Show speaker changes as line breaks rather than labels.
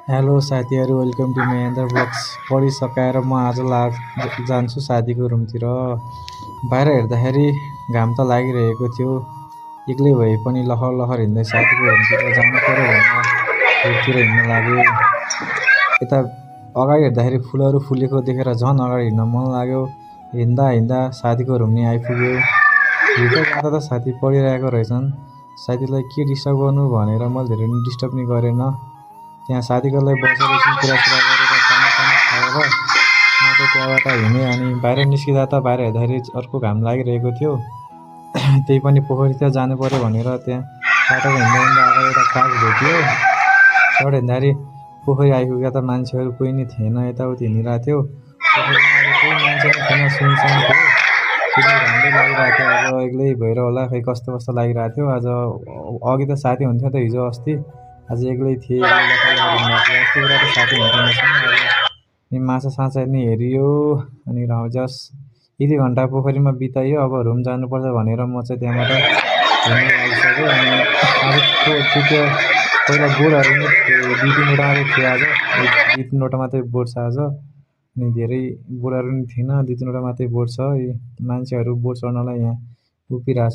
Hello साथीहरू, welcome to Mahendra blogs. पढिसकाएर म आज जान्छु साथीको रुमतिर। बाहिर हेर्दाखेरि घाम त लागिरहेको थियो। एक्लै भए पनि लहर लहर हिँड्दै साथीको रुमतिर जानु पर्यो भनेर रुमतिर हिँड्न लागेँ। यता अगाडि हेर्दाखेरि फुलहरू फुलेको देखेर झन् अगाडि हिँड्न मन लाग्यो। हिँड्दा हिँड्दा साथीको रुम नि आइपुग्यो। भित्र जाँदा त साथी पढिरहेको रहेछन्। साथीलाई के डिस्टर्ब गर्नु भनेर मैले धेरै नि डिस्टर्ब नि गरेन। त्यहाँ साथीकोलाई बसेर एकछिन कुरासुरा गरेर खाना खाएर म चाहिँ त्यहाँबाट हिँडेँ। अनि बाहिर निस्किँदा त बाहिर हेर्दाखेरि अर्को घाम लागिरहेको थियो। त्यही पनि पोखरीतिर जानु पर्यो भनेर त्यहाँ बाटोमा हिँड्दा हिँड्दा अगाडि एउटा काग भेटियो। त्यहाँबाट हिँड्दाखेरि पोखरी आइपुग्दा त मान्छेहरू कोही नि थिएन, यताउति हिँडिरहेको थियो। पोखरीमा अब कोही मान्छे नि थिएन, सुनसान थियो। त्यति राम्रै लागिरहेको थियो। आज एक्लै भएर होला, खै कस्तो कस्तो लागिरहेको थियो। आज अघि त साथी हुन्थ्यो त हिजो अस्ति, आज एक्लै थिएँ। अस्ति बेला त साथी हुन्थ्यो मसँग। अनि माछा नि हेरियो। अनि जस यति घन्टा पोखरीमा बिताइयो, अब रुम जानुपर्छ भनेर म चाहिँ त्यहाँबाट हिँड्न लागिसकेँ। अनि आज त्यो पहिला बोटहरू नै दुई तिनवटा मात्रै थियो। आज दुई तिनवटा मात्रै बोट छ आज। अनि धेरै बोटहरू नि थिएन, दुई तिनवटा मात्रै बोट छ। मान्छेहरू बोट चढ्नलाई यहाँ उभिरहेछ